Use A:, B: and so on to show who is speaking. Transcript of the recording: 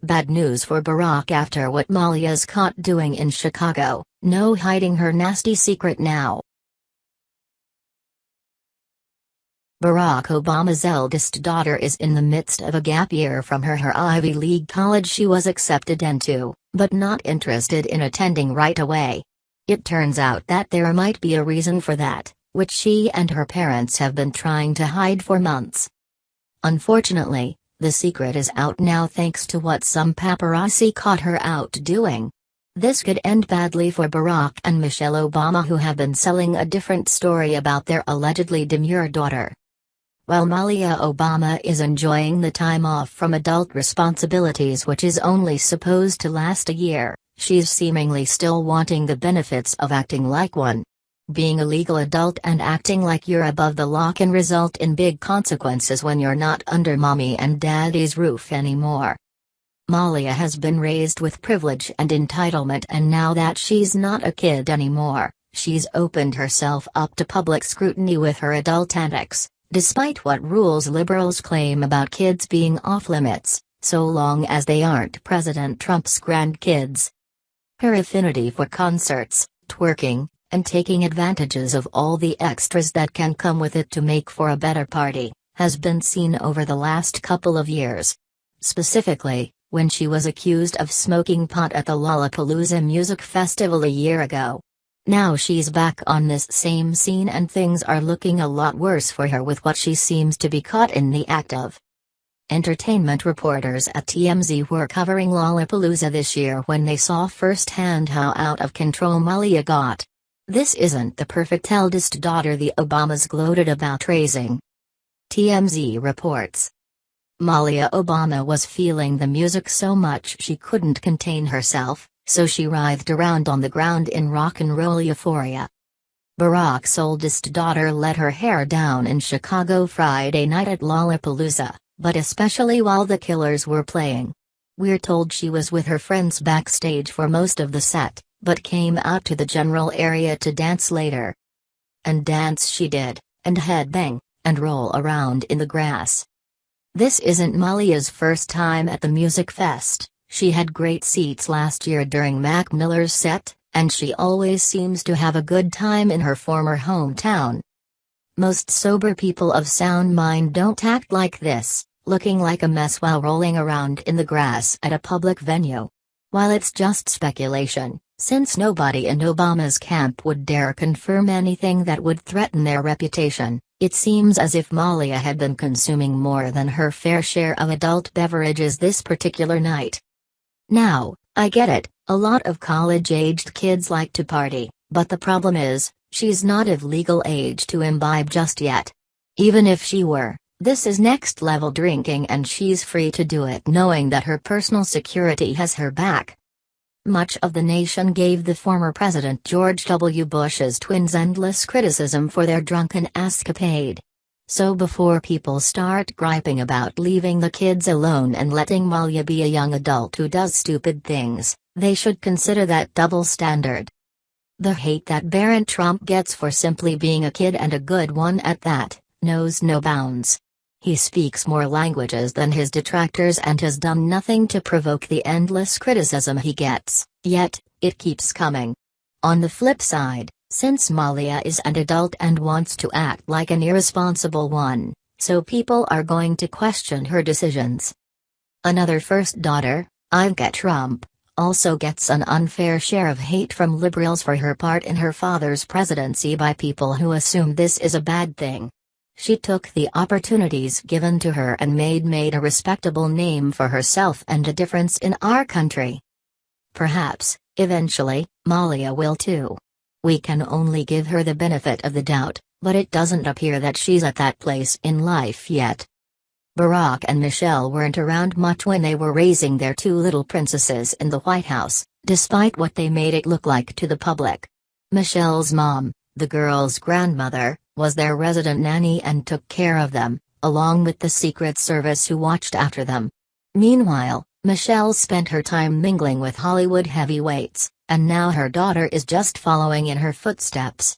A: Bad news for Barack after what Malia's caught doing in Chicago. No hiding her nasty secret now. Barack Obama's eldest daughter is in the midst of a gap year from her Ivy League college she was accepted into, but not interested in attending right away. It turns out that there might be a reason for that, which she and her parents have been trying to hide for months. Unfortunately, the secret is out now thanks to what some paparazzi caught her out doing. This could end badly for Barack and Michelle Obama, who have been selling a different story about their allegedly demure daughter. While Malia Obama is enjoying the time off from adult responsibilities, which is only supposed to last a year, she's seemingly still wanting the benefits of acting like one. Being a legal adult and acting like you're above the law can result in big consequences when you're not under mommy and daddy's roof anymore. Malia has been raised with privilege and entitlement, and now that she's not a kid anymore, she's opened herself up to public scrutiny with her adult antics, despite what rules liberals claim about kids being off-limits, so long as they aren't President Trump's grandkids. Her affinity for concerts, twerking, and taking advantages of all the extras that can come with it to make for a better party, has been seen over the last couple of years. Specifically, when she was accused of smoking pot at the Lollapalooza Music Festival a year ago. Now she's back on this same scene and things are looking a lot worse for her with what she seems to be caught in the act of. Entertainment reporters at TMZ were covering Lollapalooza this year when they saw firsthand how out of control Malia got. This isn't the perfect eldest daughter the Obamas gloated about raising. TMZ reports. Malia Obama was feeling the music so much she couldn't contain herself, so she writhed around on the ground in rock and roll euphoria. Barack's oldest daughter let her hair down in Chicago Friday night at Lollapalooza, but especially while the Killers were playing. We're told she was with her friends backstage for most of the set, but came out to the general area to dance later. And dance she did, and headbang, and roll around in the grass. This isn't Malia's first time at the music fest. She had great seats last year during Mac Miller's set, and she always seems to have a good time in her former hometown. Most sober people of sound mind don't act like this, looking like a mess while rolling around in the grass at a public venue. While it's just speculation, since nobody in Obama's camp would dare confirm anything that would threaten their reputation, it seems as if Malia had been consuming more than her fair share of adult beverages this particular night. Now, I get it, a lot of college-aged kids like to party, but the problem is, she's not of legal age to imbibe just yet. Even if she were, this is next-level drinking and she's free to do it knowing that her personal security has her back. Much of the nation gave the former President George W. Bush's twins endless criticism for their drunken escapade. So before people start griping about leaving the kids alone and letting Malia be a young adult who does stupid things, they should consider that double standard. The hate that Barron Trump gets for simply being a kid, and a good one at that, knows no bounds. He speaks more languages than his detractors and has done nothing to provoke the endless criticism he gets, yet, it keeps coming. On the flip side, since Malia is an adult and wants to act like an irresponsible one, so people are going to question her decisions. Another first daughter, Ivanka Trump, also gets an unfair share of hate from liberals for her part in her father's presidency by people who assume this is a bad thing. She took the opportunities given to her and made a respectable name for herself and a difference in our country. Perhaps, eventually, Malia will too. We can only give her the benefit of the doubt, but it doesn't appear that she's at that place in life yet. Barack and Michelle weren't around much when they were raising their two little princesses in the White House, despite what they made it look like to the public. Michelle's mom, the girls' grandmother, was their resident nanny and took care of them, along with the Secret Service who watched after them. Meanwhile, Michelle spent her time mingling with Hollywood heavyweights, and now her daughter is just following in her footsteps.